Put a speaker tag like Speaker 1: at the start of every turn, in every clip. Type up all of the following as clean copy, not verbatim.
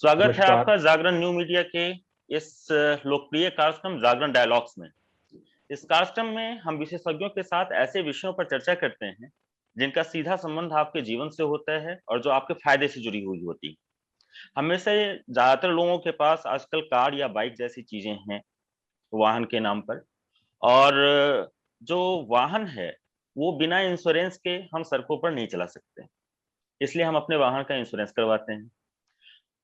Speaker 1: स्वागत है
Speaker 2: नमस्कार।
Speaker 1: आपका जागरण न्यू मीडिया के इस लोकप्रिय कार्यक्रम जागरण डायलॉग्स में। इस कार्यक्रम में हम विशेषज्ञों के साथ ऐसे विषयों पर चर्चा करते हैं जिनका सीधा संबंध आपके जीवन से होता है और जो आपके फायदे से जुड़ी हुई होती है। हमें से ज्यादातर लोगों के पास आजकल कार या बाइक जैसी चीजें हैं वाहन के नाम पर, और जो वाहन है वो बिना इंश्योरेंस के हम सड़कों पर नहीं चला सकते, इसलिए हम अपने वाहन का इंश्योरेंस करवाते हैं।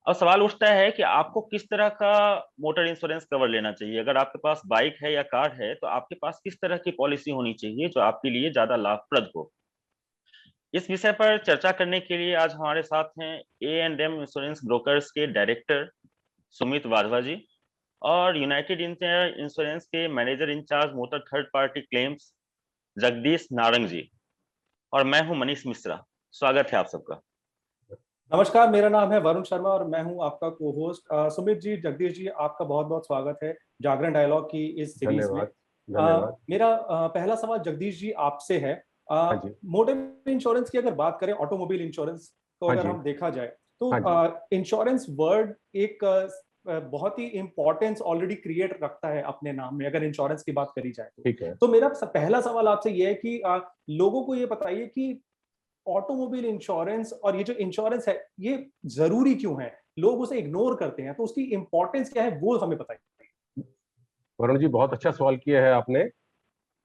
Speaker 1: अब सवाल उठता है कि आपको किस तरह का मोटर इंश्योरेंस कवर लेना चाहिए। अगर आपके पास बाइक है या कार है तो आपके पास किस तरह की पॉलिसी होनी चाहिए जो आपके लिए ज्यादा लाभप्रद हो। इस विषय पर चर्चा करने के लिए आज हमारे साथ हैं A&M इंश्योरेंस ब्रोकर्स के डायरेक्टर सुमित वाधवा जी और यूनाइटेड इंडिया इंश्योरेंस के manager incharge motor third party claims Jagdish Narang ji, और मैं हूं मनीष मिश्रा। स्वागत है आप सबका।
Speaker 2: नमस्कार, मेरा नाम है वरुण शर्मा और मैं हूं आपका को होस्ट। सुमित जी, जगदीश जी, आपका बहुत बहुत स्वागत है जागरण डायलॉग की इस सीरीज में।
Speaker 3: धन्यवाद। धन्यवाद।
Speaker 2: मेरा पहला सवाल जगदीश जी आपसे है।
Speaker 3: हाँ जी।
Speaker 2: मोटर इंश्योरेंस की अगर बात करें, ऑटोमोबाइल इंश्योरेंस को
Speaker 3: हाँ
Speaker 2: अगर
Speaker 3: जी।
Speaker 2: हम देखा जाए तो
Speaker 3: हाँ
Speaker 2: इंश्योरेंस वर्ड एक बहुत ही इंपॉर्टेंस ऑलरेडी क्रिएट रखता है अपने नाम में, अगर इंश्योरेंस की बात करी जाए
Speaker 3: ठीक है।
Speaker 2: तो मेरा पहला सवाल आपसे यह है कि लोगों को ये बताइए कि ऑटोमोबाइल इंश्योरेंस और ये जो इंश्योरेंस है ये जरूरी क्यों है, लोग उसे इग्नोर करते हैं, तो उसकी इंपॉर्टेंस क्या है वो हमें बताइए।
Speaker 3: वरुण जी, बहुत अच्छा सवाल किया है आपने।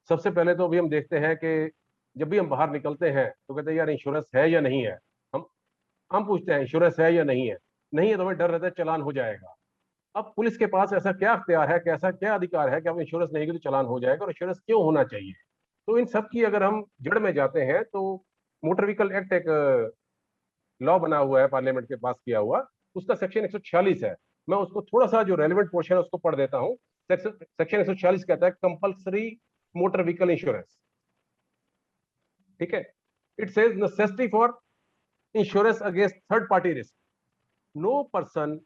Speaker 3: सबसे पहले तो अभी हम देखते हैं कि जब भी हम बाहर निकलते हैं तो कहते हैं यार इंश्योरेंस है या नहीं है। हम हम पूछते हैं इंश्योरेंस है या नहीं है। नहीं है तो हमें डर रहता है चालान हो जाएगा। अब पुलिस के पास ऐसा क्या अख्तियार है, कैसा क्या अधिकार है कि अब इंश्योरेंस नहीं की तो चालान हो जाएगा, और इंश्योरेंस क्यों होना चाहिए। तो इन सब की अगर हम जड़ में जाते हैं तो मोटर व्हीकल एक्ट एक लॉ बना हुआ है, पार्लियामेंट के पास किया हुआ, उसका सेक्शन 146 है। मैं उसको थोड़ा सा जो रेलिवेंट पोर्शन है उसको पढ़ देता हूँ। सेक्शन 146 कहता है कंपल्सरी मोटर व्हीकल इंश्योरेंस। ठीक है। It says necessity for insurance against third party risk. No person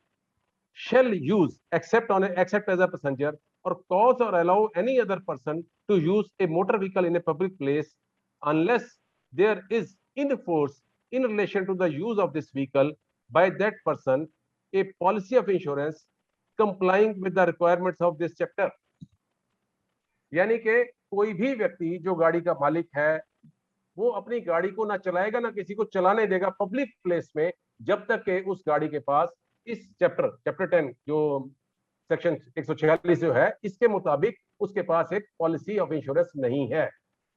Speaker 3: shall use except as a passenger or cause or allow any other person to use a motor vehicle in a public place unless there is in force in relation to the use of this vehicle by that person a policy of insurance complying with the requirements of this chapter। यानी कि कोई भी व्यक्ति जो गाड़ी का मालिक है वो अपनी गाड़ी को ना चलाएगा ना किसी को चलाने देगा पब्लिक प्लेस में जब तक कि उस गाड़ी के पास इस चैप्टर 10 जो सेक्शन 146 जो है इसके मुताबिक उसके पास एक पॉलिसी ऑफ इंश्योरेंस नहीं है।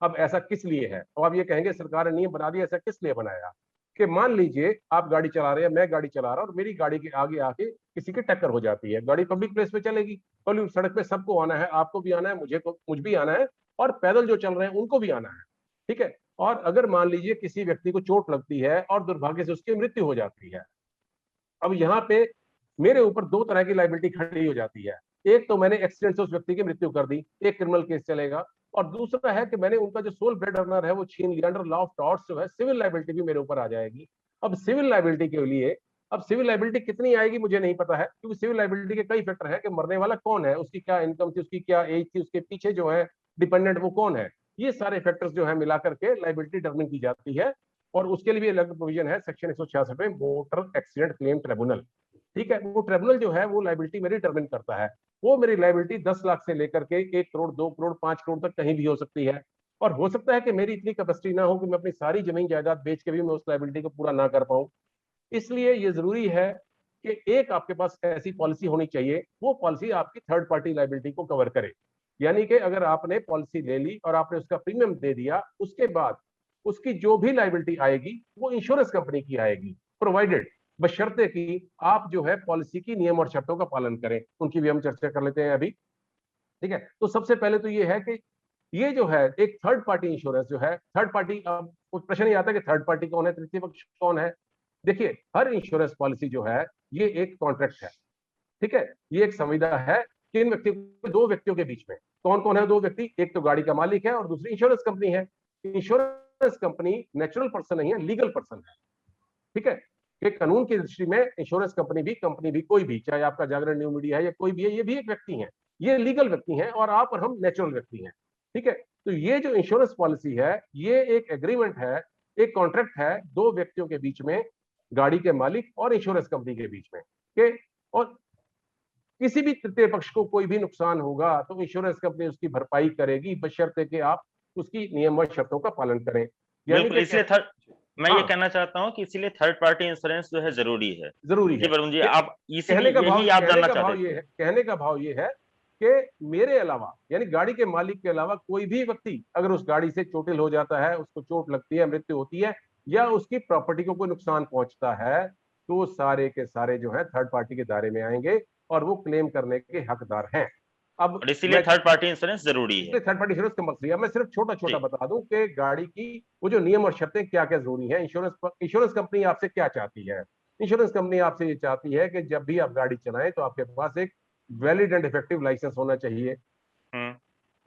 Speaker 3: अब ऐसा किस लिए है? अब आप ये कहेंगे सरकार ने नियम बना दिया, ऐसा किस लिए बनाया कि मान लीजिए आप गाड़ी चला रहे हैं, मैं गाड़ी चला रहा हूं और मेरी गाड़ी के आगे आके किसी की टक्कर हो जाती है। गाड़ी पब्लिक प्लेस पे चलेगी, पब्लिक सड़क पे सबको आना है, आपको भी आना है, मुझ भी आना है, और पैदल जो चल रहे हैं उनको भी आना है। ठीक है। और अगर मान लीजिए किसी व्यक्ति को चोट लगती है और दुर्भाग्य से उसकी मृत्यु हो जाती है, अब यहाँ पे मेरे ऊपर दो तरह की लाइबिलिटी खड़ी हो जाती है। एक तो मैंने एक्सीडेंट से उस व्यक्ति की मृत्यु कर दी, एक क्रिमिनल केस चलेगा, और दूसरा है कि मैंने उनका जो सोल ब्रेड अर्नर है वो छीन लिया, अंडर लॉ ऑफ टॉर्ट्स जो है सिविल लाइबिलिटी भी मेरे ऊपर आ जाएगी। अब सिविल लाइबिलिटी के लिए अब सिविल लाइबिलिटी कितनी आएगी मुझे नहीं पता है, क्योंकि सिविल लाइबिलिटी के कई फैक्टर है कि मरने वाला कौन है, उसकी क्या इनकम थी, उसकी क्या एज थी, उसके पीछे जो है डिपेंडेंट वो कौन है, ये सारे फैक्टर्स जो है मिलाकर के लाइबिलिटी डिटरमिन की जाती है। और उसके लिए भी अलग प्रोविजन है सेक्शन 166 में, मोटर एक्सीडेंट क्लेम ट्रिब्यूनल। ठीक है। वो ट्रिब्यूनल जो है वो लाइबिलिटी मेरी डिटरमिन करता है। वो मेरी लाइबिलिटी 10 लाख से लेकर के 1 करोड़ 2 करोड़ 5 करोड़ तक कहीं भी हो सकती है। और हो सकता है कि मेरी इतनी कैपेसिटी ना हो कि मैं अपनी सारी जमीन जायदाद बेच के भी मैं उस लाइबिलिटी को पूरा ना कर पाऊं। इसलिए ये जरूरी है कि एक आपके पास ऐसी पॉलिसी होनी चाहिए, वो पॉलिसी आपकी थर्ड पार्टी लाइबिलिटी को कवर करे। यानी कि अगर आपने पॉलिसी ले ली और आपने उसका प्रीमियम दे दिया, उसके बाद उसकी जो भी लाइबिलिटी आएगी वो इंश्योरेंस कंपनी की आएगी, प्रोवाइडेड बशर्ते कि आप जो है पॉलिसी की नियम और शर्तों का पालन करें। उनकी भी हम चर्चा कर लेते हैं अभी। ठीक है। तो सबसे पहले तो ये है कि ये जो है एक थर्ड पार्टी इंश्योरेंस जो है, थर्ड पार्टी, अब प्रश्न ये आता है कि थर्ड पार्टी कौन है, तृतीय पक्ष कौन है। देखिए, हर इंश्योरेंस पॉलिसी जो है ये एक कॉन्ट्रैक्ट है। ठीक है। ये एक संविदा है कि इन व्यक्तियों, दो व्यक्तियों के बीच में। कौन कौन है दो व्यक्ति? एक तो गाड़ी का मालिक है और दूसरी इंश्योरेंस कंपनी है। इंश्योरेंस कंपनी नेचुरल पर्सन नहीं है, लीगल पर्सन है। ठीक है। कि कानून की दृष्टि में इंश्योरेंस कंपनी भी कोई भी, चाहे आपका जागरण न्यू मीडिया है या कोई भी है, ये भी एक व्यक्ति है, ये लीगल व्यक्ति हैं, और आप और हम नेचुरल व्यक्ति हैं। ठीक है। तो ये जो इंश्योरेंस पॉलिसी है ये एक एग्रीमेंट है, एक कॉन्ट्रैक्ट है दो व्यक्तियों के बीच में, गाड़ी के मालिक और इंश्योरेंस कंपनी के बीच में। कि और किसी भी तृतीय पक्ष को कोई भी नुकसान होगा तो इंश्योरेंस कंपनी उसकी भरपाई करेगी, बशर्ते कि आप उसकी नियम व शर्तों का पालन करें। यानी
Speaker 1: बिल्कुल,
Speaker 3: कि
Speaker 1: इसलिए मैं ये
Speaker 3: हाँ,
Speaker 1: कहना चाहता हूँ कि इसीलिए थर्ड पार्टी इंश्योरेंस जो है जरूरी है।
Speaker 3: जरूरी
Speaker 1: जी
Speaker 3: है।
Speaker 1: वरुण जी,
Speaker 3: कि-
Speaker 1: आप इसीलिए यही आप जानना चाहते थे।
Speaker 3: कहने का भाव ये है कि मेरे अलावा यानी गाड़ी के मालिक के अलावा कोई भी व्यक्ति अगर उस गाड़ी से चोटिल हो जाता है, उसको चोट लगती है, मृत्यु होती है या उसकी प्रॉपर्टी को कोई नुकसान पहुंचता है, तो सारे के सारे जो है थर्ड पार्टी के दायरे में आएंगे और वो क्लेम करने के हकदार हैं। अब
Speaker 1: और इसीलिए
Speaker 3: मैं
Speaker 1: थर्ड पार्टी इंश्योरेंस जरूरी है।
Speaker 3: इसलिए थर्ड पार्टी इंश्योरेंस कंपलसरी है। मैं सिर्फ छोटा छोटा
Speaker 1: जी
Speaker 3: बता दूं कि गाड़ी की वो जो नियम और शर्तें क्या क्या जरूरी है। इंश्योरेंस कंपनी आपसे क्या चाहती है? इंश्योरेंस कंपनी आपसे ये चाहती है कि जब भी आप गाड़ी चलाएं तो आपके पास एक वैलिड एंड इफेक्टिव लाइसेंस होना चाहिए।
Speaker 1: हम्म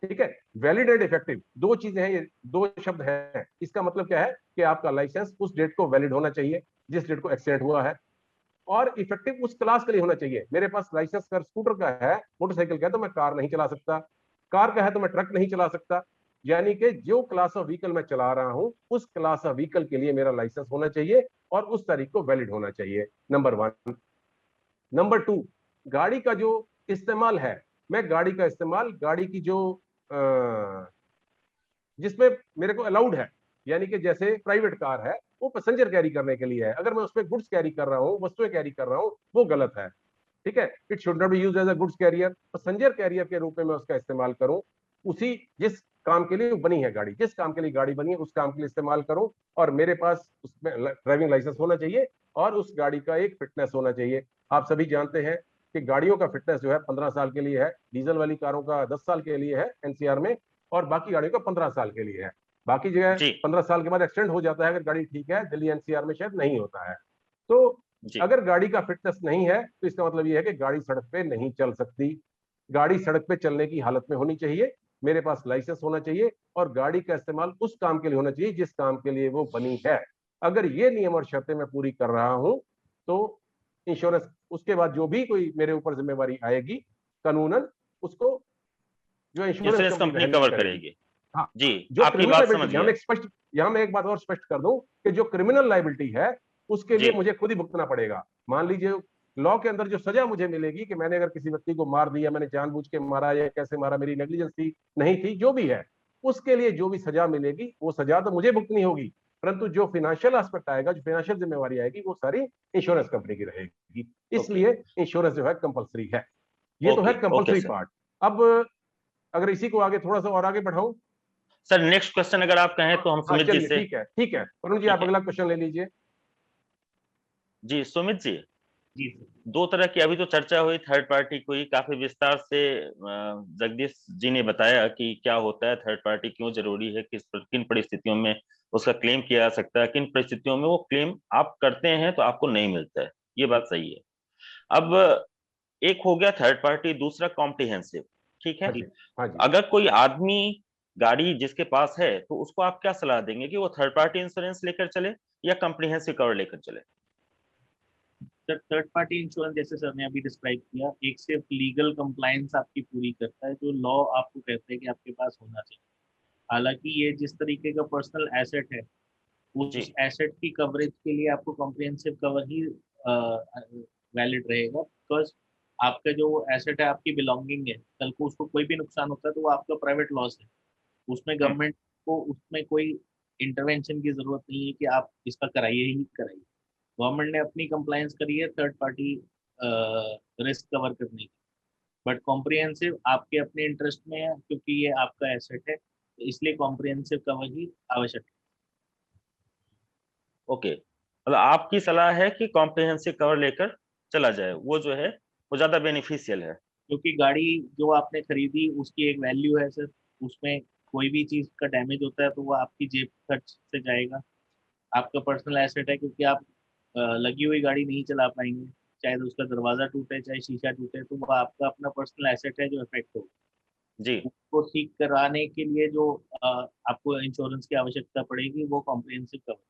Speaker 3: ठीक है, वैलिड एंड इफेक्टिव दो चीजें हैं, ये दो शब्द हैं। इसका मतलब क्या है कि आपका लाइसेंस उस डेट को वैलिड होना चाहिए जिस डेट को एक्सीडेंट हुआ है, और इफेक्टिव उस क्लास के लिए होना चाहिए। मेरे पास लाइसेंस कर स्कूटर का है, मोटरसाइकिल का है, तो मैं कार नहीं चला सकता। कार का है तो मैं ट्रक नहीं चला सकता। यानी कि जो क्लास ऑफ व्हीकल मैं चला रहा हूं उस क्लास ऑफ व्हीकल के लिए मेरा लाइसेंस होना चाहिए और उस तारीख को वैलिड होना चाहिए, नंबर 1। नंबर 2, गाड़ी का जो इस्तेमाल है, मैं गाड़ी का इस्तेमाल गाड़ी की जो जिसमें मेरे को अलाउड है, यानी कि जैसे प्राइवेट कार है वो पैसेंजर कैरी करने के लिए है, अगर मैं उसमें गुड्स कैरी कर रहा हूं, वस्तुएं कैरी कर रहा हूं, वो गलत है। ठीक है, it should not be used as a goods carrier. Passenger carrier के रूप में मैं उसका इस्तेमाल करूं, उसी जिस काम के लिए बनी है गाड़ी, जिस काम के लिए गाड़ी बनी है उस काम के लिए इस्तेमाल करूं, और मेरे पास उसमें ड्राइविंग लाइसेंस होना चाहिए और उस गाड़ी का एक फिटनेस होना चाहिए। आप सभी जानते हैं कि गाड़ियों का फिटनेस जो है 15 साल के लिए है, डीजल वाली कारों का 10 साल के लिए है एनसीआर में, और बाकी गाड़ियों का 15 साल के लिए है। बाकी जगह
Speaker 1: जी
Speaker 3: 15 साल के बाद एक्सटेंड हो जाता है अगर गाड़ी ठीक है, दिल्ली एनसीआर में शायद नहीं होता है। तो
Speaker 1: जी
Speaker 3: अगर गाड़ी का फिटनेस नहीं है तो इसका मतलब यह है कि गाड़ी सड़क पे नहीं चल सकती। गाड़ी सड़क पे चलने की हालत में होनी चाहिए, मेरे पास लाइसेंस होना चाहिए और गाड़ी का इस्तेमाल उस काम के लिए होना चाहिए जिस काम के लिए वो बनी है। अगर ये नियम और शर्तें मैं पूरी कर रहा हूं तो इंश्योरेंस, उसके बाद जो भी कोई मेरे ऊपर जिम्मेवारी आएगी कानूनन, उसको जो इंश्योरेंस
Speaker 1: इंश्योरेंस
Speaker 3: कंपनी
Speaker 1: कंपनी
Speaker 3: वहन
Speaker 1: कवर
Speaker 3: करेगी।
Speaker 1: करेगी।
Speaker 3: हाँ,
Speaker 1: जी
Speaker 3: जो
Speaker 1: आपकी
Speaker 3: क्रिमिनल
Speaker 1: बात समझ
Speaker 3: लाइबिलिटी,
Speaker 1: गया।
Speaker 3: यहां मैं एक बात और स्पष्ट कर दूं कि जो क्रिमिनल लाइबिलिटी है उसके
Speaker 1: जी
Speaker 3: लिए मुझे खुद ही भुगतना पड़ेगा। मान लीजिए लॉ के अंदर जो सजा मुझे मिलेगी कि मैंने अगर किसी व्यक्ति को मार दिया, मैंने जानबूझ के मारा या कैसे मारा, मेरी नेग्लिजेंस थी नहीं थी, जो भी है, उसके लिए जो भी सजा मिलेगी वो सजा तो मुझे भुगतनी होगी, परंतु जो फाइनेंशियल एस्पेक्ट आएगा, जो फाइनेंशियल जिम्मेवारी आएगी, वो सारी इंश्योरेंस कंपनी की रहेगी।
Speaker 1: ओके
Speaker 3: इसलिए इंश्योरेंस जो है कंपलसरी है। ये तो है
Speaker 1: okay okay
Speaker 3: compulsory
Speaker 1: sir.
Speaker 3: Part. अब अगर इसी को आगे थोड़ा सा और आगे बढ़ाऊं।
Speaker 1: सर नेक्स्ट क्वेश्चन अगर आप कहें तो हम
Speaker 3: हाँ
Speaker 1: सुमित जी
Speaker 3: चलिए,
Speaker 1: से।
Speaker 3: ठीक है ठीक है, वरुण जी
Speaker 1: ठीक
Speaker 3: आप
Speaker 1: है
Speaker 3: अगला क्वेश्चन ले लीजिए।
Speaker 1: जी सुमित जी,
Speaker 4: जी
Speaker 1: दो तरह की अभी तो चर्चा हुई थर्ड पार्टी को ही काफी विस्तार से जगदीश जी ने बताया कि क्या होता है थर्ड पार्टी, क्यों जरूरी है, किन परिस्थितियों में उसका क्लेम किया जा सकता है, किन परिस्थितियों में वो क्लेम आप करते हैं तो आपको नहीं मिलता है। ये बात सही है। अब एक हो गया थर्ड पार्टी, दूसरा कॉम्प्रिहेंसिव। ठीक है,
Speaker 3: हाँ जी, हाँ जी।
Speaker 1: अगर कोई आदमी गाड़ी जिसके पास है तो उसको आप क्या सलाह देंगे कि वो थर्ड पार्टी इंश्योरेंस लेकर चले या कॉम्प्रिहेंसिव कवर लेकर चले?
Speaker 4: सर, थर्ड पार्टी इंश्योरेंस जैसे सर ने अभी डिस्क्राइब किया, एक सिर्फ लीगल कंप्लायंस आपकी पूरी करता है, जो लॉ आपको कहते हैं कि आपके पास होना चाहिए। हालांकि ये जिस तरीके का पर्सनल एसेट है,
Speaker 1: जी
Speaker 4: उस एसेट की कवरेज के लिए आपको कॉम्प्रिहेंसिव कवर ही वैलिड रहेगा, बिकॉज आपका जो एसेट है, आपकी बिलोंगिंग है, कल को उसको कोई भी नुकसान होता है तो वो आपका प्राइवेट लॉस है। उसमें
Speaker 1: हम्म,
Speaker 4: गवर्नमेंट को उसमें कोई इंटरवेंशन की जरूरत नहीं है कि आप इसका कराइए ही कराइए। गवर्नमेंट ने अपनी कंप्लायंस करी है थर्ड पार्टी रिस्क कवर करने की, बट कॉम्प्रिहेंसिव आपके अपने इंटरेस्ट में है क्योंकि ये आपका एसेट है, तो इसलिए कॉम्प्रिहेंसिव कवर ही आवश्यक है।
Speaker 1: ओके, मतलब आपकी सलाह है कि कॉम्प्रिहेंसिव कवर लेकर चला जाए, वो जो है वो ज्यादा बेनिफिशियल है।
Speaker 4: क्योंकि गाड़ी जो आपने खरीदी उसकी एक वैल्यू है सर, उसमें कोई भी चीज का डैमेज होता है तो वो आपकी जेब खर्च से जाएगा। आपका पर्सनल एसेट है, क्योंकि आप लगी हुई गाड़ी नहीं चला पाएंगे, चाहे तो उसका दरवाजा टूटे चाहे शीशा टूटे, तो वो आपका अपना पर्सनल एसेट है जो इफेक्ट होगा।
Speaker 1: जी
Speaker 4: उसको ठीक कराने के लिए जो आपको इंश्योरेंस की आवश्यकता पड़ेगी वो कॉम्प्रिहेंसिव कवर।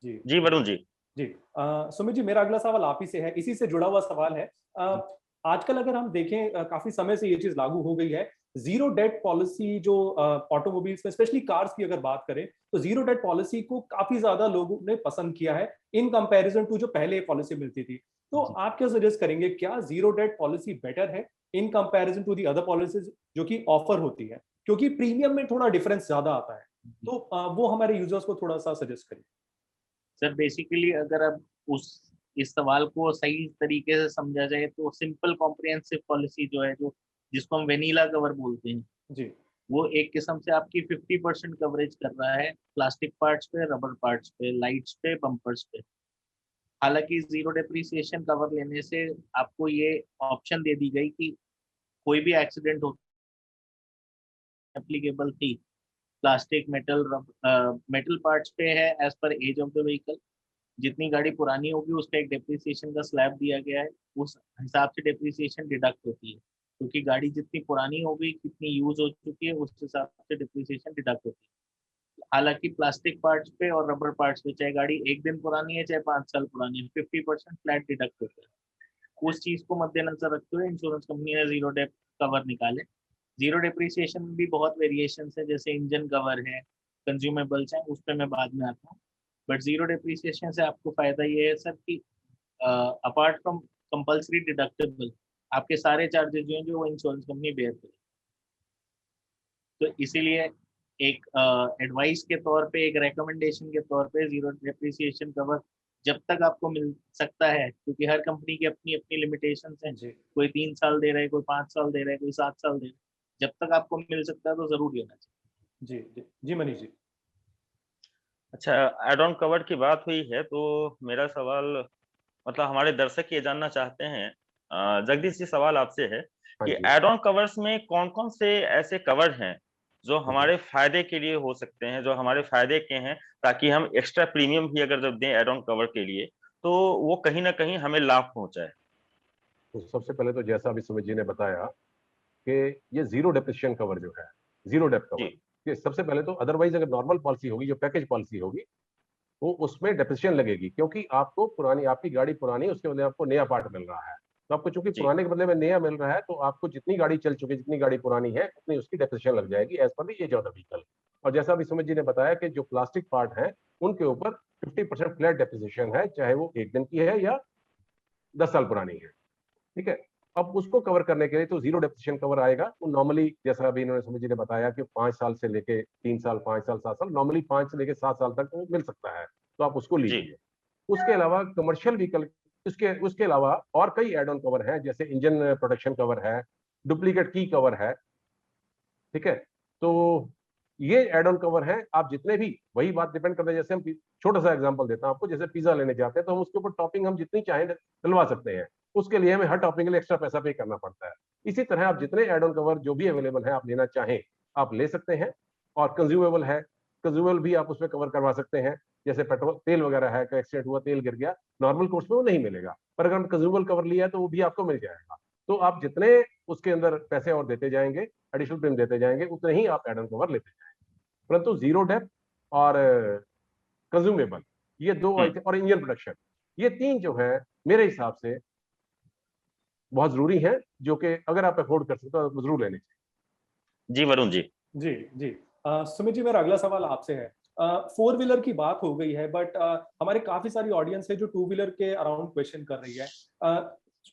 Speaker 2: जी
Speaker 1: जी वरुण जी।
Speaker 2: जी सुमित जी, मेरा अगला सवाल आप ही से है, इसी से जुड़ा हुआ सवाल है। आजकल अगर हम देखें, काफी समय से ये चीज लागू हो गई है जीरो डेट पॉलिसी जो ऑटोमोबाइल्स में स्पेशली कार्स की अगर बात करें तो जीरो डेट पॉलिसी को काफी ज्यादा लोगों ने पसंद किया है इन कंपैरिजन टू जो पहले पॉलिसी मिलती थी। तो आप क्या सजेस्ट करेंगे, क्या जीरो डेट पॉलिसी बेटर है in comparison to the other policies जो कि ऑफर होती है, क्योंकि प्रीमियम में थोड़ा डिफरेंस ज्यादा आता है, तो वो हमारे यूजर्स को थोड़ा सा सजेस्ट करिए।
Speaker 4: सर बेसिकली अगर आप उस इस सवाल को सही तरीके से समझा जाए तो सिंपल कॉम्प्रिहेंसिव पॉलिसी जो है, जो जिसको हम वेनिला कवर बोलते हैं,
Speaker 2: जी
Speaker 4: वो एक किस्म से आपकी 50% कवरेज कर रहा है प्लास्टिक पार्ट्स पे, रबर पार्ट्स पे, लाइट्स पे, बम्पर्स पे। हालांकि जीरो डेप्रिसिएशन कवर लेने से आपको ये ऑप्शन दे दी गई कि कोई भी एक्सीडेंट हो एप्लीकेबल थी प्लास्टिक, मेटल, मेटल पार्ट्स पे है as per as of the vehicle. जितनी गाड़ी पुरानी होगी उसका एक डेप्रिसिएशन का स्लैब दिया गया है, उस हिसाब से डेप्रिसिएशन डिडक्ट होती है, क्योंकि गाड़ी जितनी पुरानी होगी, कितनी यूज हो चुकी है, उस हिसाब से डेप्रिसिएशन डिडक्ट होती है। हालांकि प्लास्टिक पार्ट्स पे और रबर पार्ट्स पे चाहे गाड़ी एक दिन पुरानी है चाहे 5 साल पुरानी है, 50% फ्लैट डिडक्ट होता है। उस चीज को मद्देनजर रखते हुए इंश्योरेंस कंपनी ने जीरो डेप कवर निकाले। जीरो डेप्रिसिएशन में भी बहुत वेरिएशन है, जैसे इंजन कवर है, कंज्यूमेबल्स हैं, उस पर मैं बाद में आता हूँ। बट जीरो डेप्रिसिएशन से आपको फायदा ये है सर कि अपार्ट फ्रॉम कंपल्सरी डिडक्टेबल, आपके सारे चार्जेस जो हैं जो वो इंश्योरेंस कंपनी बेयर करे। तो इसीलिए एक एडवाइस के तौर पे, एक रिकमेंडेशन के तौर पे जीरो डेप्रिसिएशन कवर जब तक आपको मिल सकता है, क्योंकि हर कंपनी की अपनी अपनी लिमिटेशंस हैं,
Speaker 2: जी
Speaker 4: कोई 3 साल दे रहा है, कोई 5 साल दे रहा है, कोई 7 साल दे रहा है, जब तक आपको मिल सकता है तो जरूर लेना चाहिए।
Speaker 2: जी जी जी मनीष जी।
Speaker 1: अच्छा, एड ऑन कवर की बात हुई है तो मेरा सवाल, मतलब हमारे दर्शक ये जानना चाहते हैं, जगदीश जी सवाल आपसे है
Speaker 3: हाँ
Speaker 1: कि
Speaker 3: जी।
Speaker 1: एड ऑन कवर्स में कौन कौन से ऐसे कवर हैं जो हमारे फायदे के लिए हो सकते हैं, जो हमारे फायदे के हैं, ताकि हम एक्स्ट्रा प्रीमियम भी अगर जब दें एड ऑन कवर के लिए तो वो कहीं ना कहीं हमें लाभ पहुंचाए।
Speaker 3: तो सबसे पहले तो जैसा अभी सुमित जी ने बताया कि ये जीरो डेप्रिसिएशन कवर जो है, जीरो डेप
Speaker 1: जी
Speaker 3: कवर, ये सबसे पहले तो अदरवाइज अगर नॉर्मल पॉलिसी होगी, जो पैकेज पॉलिसी होगी, तो उसमें डेप्रिसिएशन लगेगी, क्योंकि आपको पुरानी, आपकी गाड़ी पुरानी है, उसके बदले आपको नया पार्ट मिल रहा है। तो आपको चूंकि
Speaker 1: जी
Speaker 3: पुराने के बदले में नया मिल रहा है, तो आपको जितनी गाड़ी चल चुकी है, जितनी गाड़ी पुरानी है, उतनी उसकी डेप्रिसिएशन लग जाएगी एज पर the age of the vehicle. और जैसा अभी सुमित जी ने बताया कि जो प्लास्टिक पार्ट है उनके ऊपर 50% फ्लैट डेप्रिसिएशन है, चाहे वो एक दिन की है या 10 साल पुरानी है। ठीक है। अब उसको कवर करने के लिए तो जीरो डेप्रिसिएशन कवर आएगा। वो नॉर्मली जैसा अभी इन्होंने सुमित जी ने बताया कि 5 साल से लेके 3 साल, 5 साल, 7 साल, नॉर्मली 5 से लेके 7 साल तक वो मिल सकता है, तो आप उसको
Speaker 1: जी
Speaker 3: लीजिए। उसके अलावा कमर्शियल व्हीकल, उसके उसके अलावा और कई एड ऑन कवर हैं, जैसे इंजन प्रोटेक्शन कवर है, डुप्लीकेट की कवर है। ठीक है। तो ये एड ऑन कवर है। आप जितने भी, वही बात डिपेंड करता है, जैसे हम छोटा सा एग्जांपल देता हूं आपको, जैसे पिज्जा लेने जाते हैं तो हम उसके ऊपर टॉपिंग हम जितनी चाहें डलवा सकते हैं, उसके लिए हमें हर टॉपिंग के लिए एक्स्ट्रा पैसा पे करना पड़ता है। इसी तरह आप जितने एड ऑन कवर जो भी अवेलेबल है आप लेना चाहें आप ले सकते हैं। और कंज्यूमेबल है, कंज्यूमेबल भी आप उसमें कवर करवा सकते हैं। जैसे पेट्रोल तेल वगैरह है, एक्सीडेंट हुआ, तेल गिर गया, नॉर्मल कोर्स में वो नहीं मिलेगा, पर अगर हम कंज्यूमेबल कवर लिया है तो वो भी आपको मिल जाएगा। तो आप जितने उसके अंदर पैसे और देते जाएंगे, एडिशनल प्रीमियम देते जाएंगे, उतने ही आप एड ऑन कवर लेते जाएंगे। परंतु जीरो डेप और कंज्यूमेबल, ये दो
Speaker 1: हम्म
Speaker 3: आइटम, और इंजन प्रोडक्शन, ये तीन जो है मेरे हिसाब से बहुत जरूरी है, जो कि अगर आप अफोर्ड कर सकते हो तो जरूर लेने चाहिए।
Speaker 1: जी वरुण जी।
Speaker 2: जी जी सुमित जी, मेरा अगला सवाल आपसे है। फोर व्हीलर की बात हो गई है, बट हमारे काफी सारी ऑडियंस है जो टू व्हीलर के अराउंड क्वेश्चन कर रही है।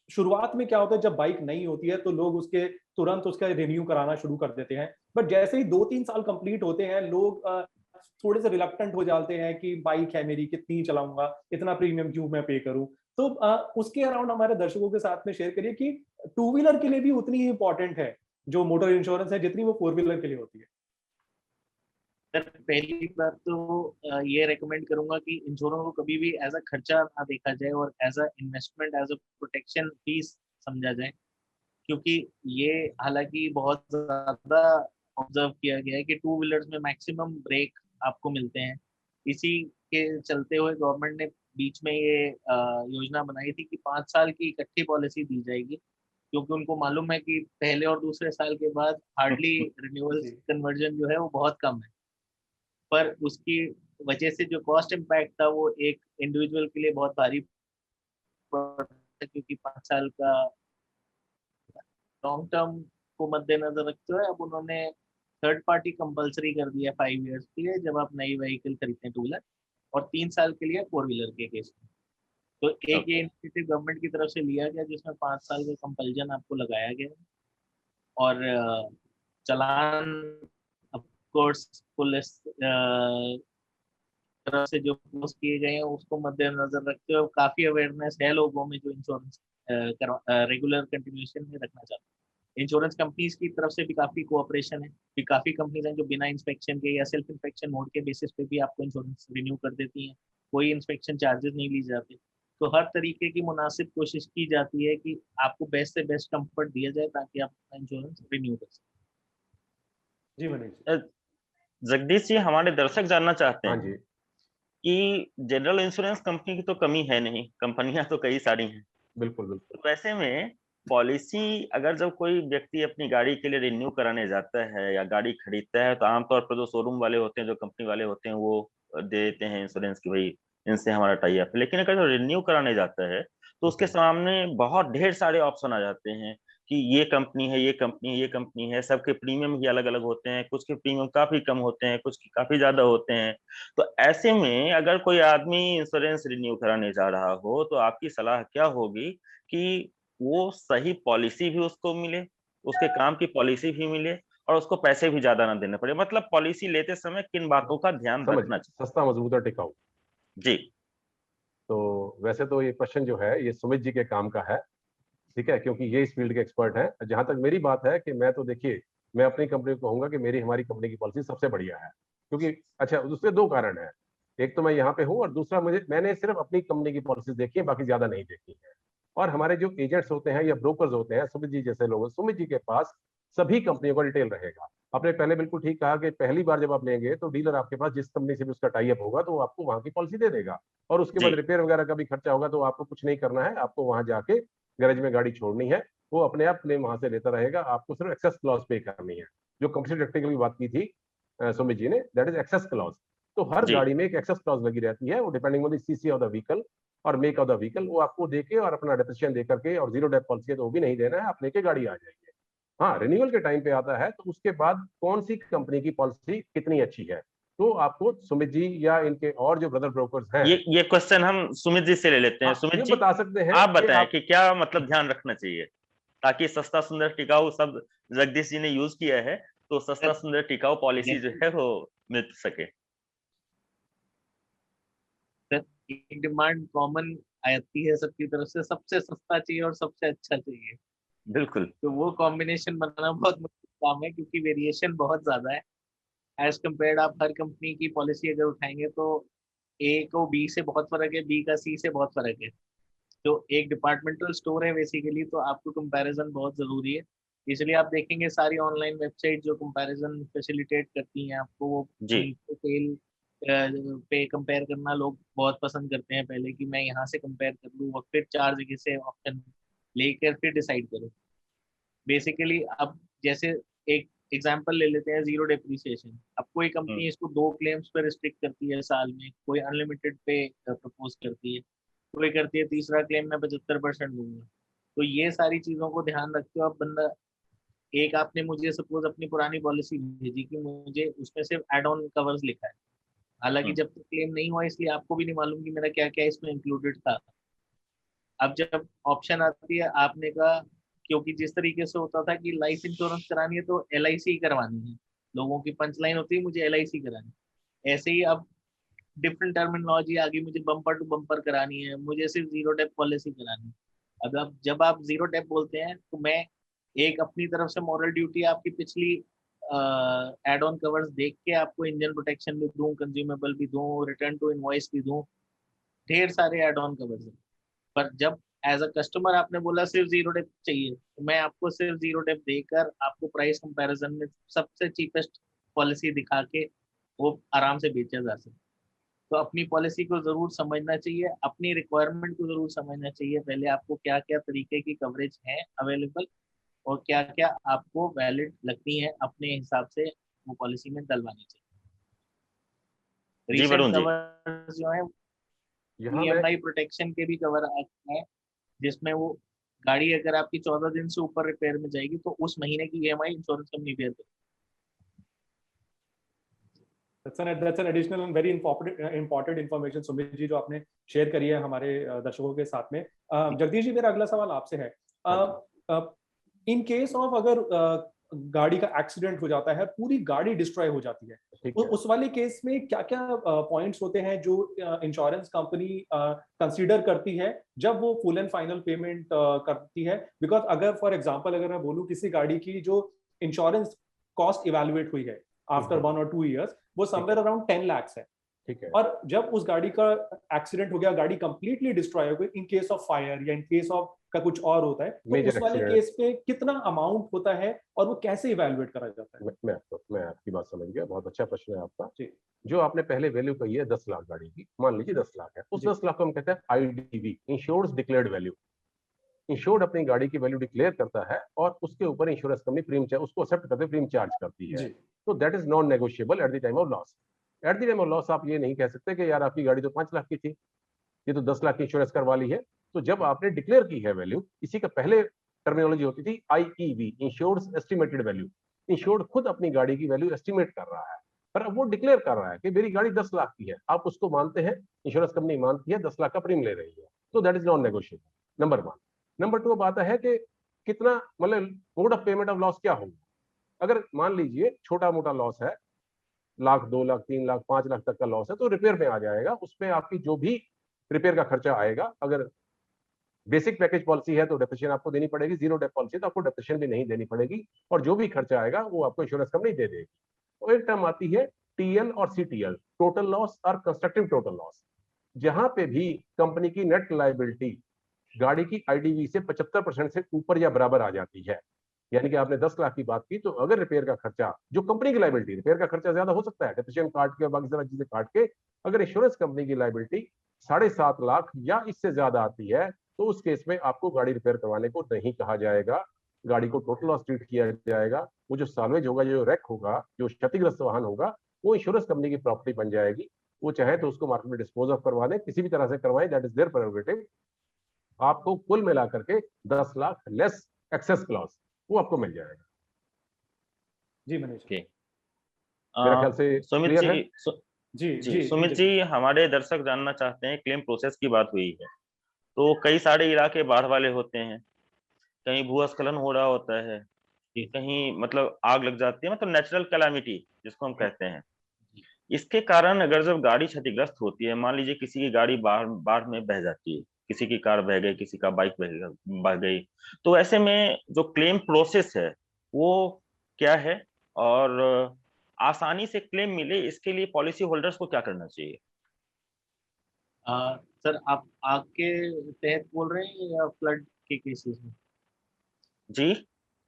Speaker 2: शुरुआत में क्या होता है, जब बाइक नई होती है तो लोग उसके तुरंत उसका रिन्यू कराना शुरू कर देते हैं, बट जैसे ही 2-3 साल कंप्लीट होते हैं लोग थोड़े से रिलक्टेंट हो जाते हैं कि बाइक है मेरी, कितनी चलाऊंगा, इतना प्रीमियम क्यों मैं पे करूं। तो उसके अराउंड हमारे दर्शकों के साथ में शेयर करिए कि टू व्हीलर के लिए भी उतनी ही इंपॉर्टेंट है जो मोटर इंश्योरेंस है जितनी वो फोर व्हीलर के लिए होती है।
Speaker 4: सर पहली बात तो ये रेकमेंड करूंगा कि इंश्योरेंस को कभी भी एज अ खर्चा ना देखा जाए और as a investment, as a protection fees समझा जाए। क्योंकि ये हालांकि बहुत ज्यादा ऑब्जर्व किया गया है कि टू व्हीलर्स में मैक्सिमम ब्रेक आपको मिलते हैं। इसी के चलते हुए गवर्नमेंट ने बीच में ये योजना बनाई थी कि 5 साल की इकट्ठी पॉलिसी दी जाएगी, क्योंकि उनको मालूम है कि पहले और दूसरे साल के बाद हार्डली रिन्यूअल
Speaker 2: जी
Speaker 4: कन्वर्जन जो है वो बहुत कम है। पर उसकी वजह से जो कॉस्ट इम्पैक्ट था वो एक इंडिविजुअल के लिए बहुत भारी पड़ता है, क्योंकि 5 साल का लॉन्ग टर्म को मद्देनजर रखते हुए अब उन्होंने थर्ड पार्टी कंपलसरी कर दिया 5 इयर्स के लिए जब आप नई व्हीकल खरीदते हैं 2 व्हीलर, और 3 साल के लिए 4 व्हीलर के केस में। तो एक ये
Speaker 1: ओके।
Speaker 4: इनिशिएटिव गवर्नमेंट की तरफ से लिया गया जिसमें 5 साल का कंपल्जन आपको लगाया गया है। और चालान ऑफ कोर्स पुलिस तरफ से जो पोस्ट किए गए हैं उसको मद्देनजर रखते हुए काफी अवेयरनेस है लोगों में जो इंश्योरेंस रेगुलर कंटिन्यूएशन में रखना चाहते हैं। इंश्योरेंस कंपनीज की तरफ से भी काफी कोऑपरेशन है कि काफी कंपनीज हैं जो बिना इंस्पेक्शन के या सेल्फ इंस्पेक्शन मोड के बेसिस पे भी आपको इंश्योरेंस रिन्यू कर देती हैं, कोई इंस्पेक्शन चार्जेस नहीं ली जाते। तो हर तरीके की मुनासिब कोशिश की जाती है कि आपको बेस्ट से बेस्ट कंफर्ट दिया जाए ताकि आप अपना इंश्योरेंस रिन्यू कर सकें।
Speaker 2: जी मनीष जी।
Speaker 1: जगदीश जी, हमारे दर्शक जानना चाहते
Speaker 3: हाँ
Speaker 1: हैं
Speaker 3: जी,
Speaker 1: कि जनरल इंश्योरेंस कंपनी की तो कमी है नहीं, कंपनियां तो कई सारी हैं।
Speaker 3: बिल्कुल बिल्कुल।
Speaker 1: तो वैसे में पॉलिसी अगर जब कोई व्यक्ति अपनी गाड़ी के लिए रिन्यू कराने जाता है या गाड़ी खरीदता है तो आमतौर पर जो शोरूम वाले होते हैं, जो कंपनी वाले होते हैं, वो दे देते हैं इंश्योरेंस की, भाई इनसे हमारा टाई अप है। लेकिन अगर जो रिन्यू कराने जाता है तो उसके सामने बहुत ढेर सारे ऑप्शन आ जाते हैं कि ये कंपनी है, ये कंपनी है, ये कंपनी है। सबके प्रीमियम ही अलग अलग होते हैं, कुछ के प्रीमियम काफी कम होते हैं, कुछ के काफी ज्यादा होते हैं। तो ऐसे में अगर कोई आदमी इंश्योरेंस रिन्यू कराने जा रहा हो तो आपकी सलाह क्या होगी कि वो सही पॉलिसी भी उसको मिले, उसके काम की पॉलिसी भी मिले, और उसको पैसे भी ज्यादा ना देने पड़े? मतलब पॉलिसी लेते समय किन बातों का ध्यान
Speaker 3: समझ
Speaker 1: रखना
Speaker 3: गए, सस्ता मजबूत और टिकाऊ।
Speaker 1: चाहिए? जी।
Speaker 3: तो वैसे तो ये क्वेश्चन जो है ये सुमित जी के काम का है, ठीक है, क्योंकि ये इस फील्ड के एक्सपर्ट हैं। जहां तक मेरी बात है कि मैं तो देखिए, मैं अपनी कंपनी को कहूंगा कि मेरी हमारी कंपनी की पॉलिसी सबसे बढ़िया है, क्योंकि अच्छा उसके दो कारण हैं। एक तो मैं यहाँ पे हूँ और दूसरा मैंने सिर्फ अपनी कंपनी की पॉलिसी देखी है, बाकी ज्यादा नहीं देखी है। और हमारे जो एजेंट्स होते हैं या ब्रोकर्स होते हैं, सुमित जी जैसे लोग, सुमित जी के पास सभी कंपनियों का डिटेल रहेगा। आपने पहले बिल्कुल ठीक कहा कि पहली बार जब आप लेंगे तो डीलर आपके पास जिस कंपनी से भी उसका टाई अप होगा तो वो आपको वहां की पॉलिसी दे देगा, और उसके
Speaker 1: जी।
Speaker 3: बाद रिपेयर वगैरह का भी खर्चा होगा तो आपको कुछ नहीं करना है, आपको वहां जाके गैरेज में गाड़ी छोड़नी है, वो अपने आप क्लेम वहां से लेता रहेगा, आपको सिर्फ एक्सेस क्लॉज पे करनी है। जो कंपनी टेक्निकल की बात की थी सुमित जी ने, दैट इज एक्सेस क्लॉज। तो हर
Speaker 1: जी।
Speaker 3: गाड़ी में एक एक्सेस क्लॉज लगी रहती है, वो depending on the CC of the vehicle और मेक ऑफ द व्हीकल, वो आपको देके और अपना डेप्रिसिएशन दे करके, और जीरो डेप पॉलिसी है तो वो भी नहीं देना है, आप लेके गाड़ी आ जाएंगे। हाँ, रिन्यूअल के टाइम पे आता है तो उसके बाद कौन सी कंपनी की पॉलिसी कितनी अच्छी है, तो आपको सुमित जी या इनके और जो ब्रदर ब्रोकर्स हैं,
Speaker 1: ये क्वेश्चन हम सुमित जी से ले लेते हैं।
Speaker 3: हाँ,
Speaker 1: सुमित
Speaker 3: ये
Speaker 1: जी,
Speaker 3: बता सकते हैं
Speaker 1: आप
Speaker 3: कि
Speaker 1: बताएं
Speaker 3: आप,
Speaker 1: कि क्या मतलब ध्यान रखना चाहिए ताकि सस्ता सुंदर टिकाऊ, सब जगदीश जी ने यूज किया है, तो सस्ता
Speaker 4: सर,
Speaker 1: सुंदर टिकाऊ पॉलिसी जो
Speaker 4: जैसे
Speaker 1: है वो मिल सके।
Speaker 4: सर एक डिमांड कॉमन आती है सबकी तरफ से, सबसे सस्ता चाहिए और सबसे अच्छा चाहिए।
Speaker 1: बिल्कुल।
Speaker 4: तो वो कॉम्बिनेशन बनाना बहुत मुश्किल काम है क्योंकि वेरिएशन बहुत ज्यादा है। एज कम्पेयर्ड आप हर कंपनी की पॉलिसी अगर उठाएंगे तो ए को बी से बहुत फर्क है, बी का सी से बहुत फर्क है। तो एक डिपार्टमेंटल स्टोर है बेसिकली, तो आपको कंपैरिजन बहुत जरूरी है। इसलिए आप देखेंगे सारी ऑनलाइन वेबसाइट जो कंपैरिजन फैसिलिटेट करती हैं आपको, वो
Speaker 1: जी।
Speaker 4: सेल पे कंपेयर करना लोग बहुत पसंद करते हैं पहले, कि मैं यहाँ से कंपेयर कर लूँ और फिर 4 जगह से ऑप्शन लेकर फिर डिसाइड करूँ। बेसिकली अब जैसे एक एग्जांपल ले लेते हैं, जीरो डेप्रिसिएशन। अब कोई
Speaker 1: हम्म।
Speaker 4: कंपनी इसको 2 क्लेम्स पे रिस्ट्रिक्ट करती है साल में, कोई अनलिमिटेड पे प्रपोज करती है, कोई करती है तीसरा क्लेम मैं 75% दूंगा। तो ये सारी चीजों को ध्यान रखते हो अब बंदा, एक आपने मुझे सपोज अपनी पुरानी पॉलिसी भेजी कि मुझे उसमें सिर्फ एड ऑन कवर्स लिखा है, हालांकि
Speaker 1: हम्म।
Speaker 4: जब तक क्लेम नहीं हुआ इसलिए आपको भी नहीं मालूम कि मेरा क्या क्या इसमें इंक्लूडेड था। अब जब ऑप्शन आती है आपने कहा, क्योंकि जिस तरीके से होता था कि लाइफ इंश्योरेंस करानी है तो LIC करवानी है, लोगों की पंच लाइन होती है मुझे LIC करानी है। ऐसे ही अब डिफरेंट टर्मिनोलॉजी आ गई, मुझे बम्पर टू बम्पर करानी है, मुझे सिर्फ जीरो डेप पॉलिसी करानी है। अब जब आप जीरो डेप बोलते हैं तो मैं एक अपनी तरफ से मॉरल ड्यूटी आपकी पिछली एड ऑन कवर्स देख के आपको इंजन प्रोटेक्शन भी दूं, कंज्यूमेबल भी दूं, रिटर्न टू इनवॉइस भी दूं, ढेर सारे एड ऑन कवर्स हैं। पर जब एज अ कस्टमर आपने बोला सिर्फ जीरो डेप चाहिए, तो मैं आपको सिर्फ जीरो डेप देकर आपको प्राइस कंपैरिजन में सबसे चीपेस्ट पॉलिसी दिखा के वो आराम से बेचा जा सकता है। तो अपनी पॉलिसी को जरूर समझना चाहिए, अपनी रिक्वायरमेंट को जरूर समझना चाहिए, पहले आपको क्या क्या तरीके की कवरेज है अवेलेबल और क्या क्या आपको वैलिड लगती है अपने हिसाब से वो पॉलिसी में डलवानी चाहिए।
Speaker 1: जी
Speaker 4: रिसेंट
Speaker 1: वरुण जी।
Speaker 4: कवर जो है
Speaker 3: यहाँ मैं,
Speaker 4: EMI प्रोटेक्शन के भी कवर आते हैं, जिसमें वो गाड़ी अगर आपकी 14 दिन से ऊपर रिपेयर में जाएगी तो उस महीने की ईएमआई इंश्योरेंस कंपनी बेयर करेगी।
Speaker 2: That's an additional and very important information Sumit ji जो आपने शेयर करी है हमारे दर्शकों के साथ में। जगदीश जी, मेरा अगला सवाल आपसे है, इन केस ऑफ अगर गाड़ी का एक्सीडेंट हो जाता है, पूरी गाड़ी डिस्ट्रॉय हो जाती है, उस वाले केस में क्या क्या पॉइंट्स होते हैं जो इंश्योरेंस कंपनी कंसीडर करती है जब वो फुल एंड फाइनल पेमेंट करती है? बिकॉज अगर फॉर एग्जांपल अगर मैं बोलूं किसी गाड़ी की जो इंश्योरेंस कॉस्ट इवेल्युएट हुई है आफ्टर 1 or 2 years, वो समवेयर अराउंड 10 lakhs है,
Speaker 3: ठीक है,
Speaker 2: और जब उस गाड़ी का एक्सीडेंट हो गया, गाड़ी कंप्लीटली डिस्ट्रॉय हो गई, इन केस ऑफ फायर या इन केस ऑफ का कुछ और होता है, तो
Speaker 3: Major
Speaker 2: उस वाले
Speaker 3: accident।
Speaker 2: केस पे कितना अमाउंट होता है और वो कैसे इवैल्यूएट करा जाता है?
Speaker 3: मैं आपकी बात समझ गया, बहुत अच्छा प्रश्न है आपका
Speaker 2: जी।
Speaker 3: जो आपने पहले वैल्यू कही है 10 लाख गाड़ी की, मान लीजिए 10 लाख है, उस
Speaker 2: जी।
Speaker 3: 10 लाख को हम कहते हैं IDV, insured declared value. Insured अपनी गाड़ी की वैल्यू डिक्लेयर करता है और उसके ऊपर इंश्योरेंस कंपनी प्रीमियम उसको एक्सेप्ट करते प्रीमियम चार्ज करती है।
Speaker 2: जी।
Speaker 3: तो that is non negotiable at the time of loss. At the time of loss आप ये नहीं कह सकते कि यार आपकी गाड़ी तो 5 लाख की थी, ये तो 10 लाख की इंश्योरेंस करवा ली है। तो जब आपने डिक्लेयर की है वैल्यू, इसी का पहले टर्मिनोलॉजी होती थी आईईवी, इंश्योर्ड एस्टिमेटेड वैल्यू। इंश्योर्ड खुद अपनी गाड़ी की वैल्यू एस्टिमेट कर रहा है, पर अब वो डिक्लेयर कर रहा है कि मेरी गाड़ी 10 लाख की है, आप उसको मानते हैं, इंश्योरेंस कंपनी मानती है 10 लाख का प्रीमियम ले रही है, तो that is non negotiable, number 1। Number 2 अब आता है कि कितना, मतलब mode of payment of loss क्या होगा। अगर मान लीजिए छोटा मोटा लॉस है, लाख, 2 लाख, 3 लाख, 5 लाख तक का लॉस है, तो रिपेयर में आ जाएगा, उसमें आपकी जो भी रिपेयर का खर्चा आएगा, अगर बेसिक पैकेज पॉलिसी है तो डेप्रिसिएशन आपको देनी पड़ेगी, जीरो डेप पॉलिसी तो आपको डेप्रिसिएशन भी नहीं देनी पड़ेगी, और जो भी खर्चा आएगा वो आपको इंश्योरेंस कंपनी दे देगी। और एक टर्म आती है टीएल और सीटीएल, टोटल लॉस और कंस्ट्रक्टिव टोटल लॉस। जहां पे भी कंपनी की नेट लायबिलिटी गाड़ी की आईडीवी से 75% से ऊपर या बराबर आ जाती है, यानी कि आपने 10 लाख की बात की, तो अगर रिपेयर का खर्चा, जो कंपनी की लायबिलिटी, रिपेयर का खर्चा ज्यादा हो सकता है डेप्रिसिएशन काट के, बाकी सारी चीजें काट के, अगर इंश्योरेंस कंपनी की लायबिलिटी 7.5 लाख या इससे ज्यादा आती है, तो उस केस में आपको गाड़ी रिपेयर करवाने को नहीं कहा जाएगा, गाड़ी को टोटल लॉस ट्रीट किया जाएगा। वो जो साल्वेज होगा, जो रैक होगा, जो क्षतिग्रस्त वाहन होगा, वो इंश्योरेंस कंपनी की प्रॉपर्टी बन जाएगी। वो चाहे तो उसको मार्केट में डिस्पोज ऑफ करवा दें, किसी भी तरह से करवाएं, दैट इज देयर प्रेरोगेटिव। आपको कुल मिलाकर के 10 लाख लेस एक्सेस क्लॉज वो आपको मिल जाएगा।
Speaker 2: जी मनीष
Speaker 1: ओके,
Speaker 3: मेरा ख्याल से
Speaker 1: सुमित
Speaker 3: क्लियर है।
Speaker 1: जी,
Speaker 2: जी
Speaker 1: जी
Speaker 2: जी
Speaker 1: सुमित जी, हमारे दर्शक जानना चाहते हैं, क्लेम प्रोसेस की बात हुई है, तो कई सारे इलाके बाढ़ वाले होते हैं, कहीं भूस्खलन हो रहा होता है, कहीं मतलब आग लग जाती है, मतलब नेचुरल कैलामिटी जिसको हम कहते हैं। इसके कारण अगर जब गाड़ी क्षतिग्रस्त होती है, मान लीजिए किसी की गाड़ी बाढ़ बाढ़ में बह जाती है, किसी की कार बह गई, किसी का बाइक बह गई, तो ऐसे में जो क्लेम प्रोसेस है वो क्या है, और आसानी से क्लेम मिले इसके लिए पॉलिसी होल्डर्स को क्या करना चाहिए?
Speaker 4: सर, आप आग के तहत बोल रहे हैं या फ्लड के केसेस में?
Speaker 1: जी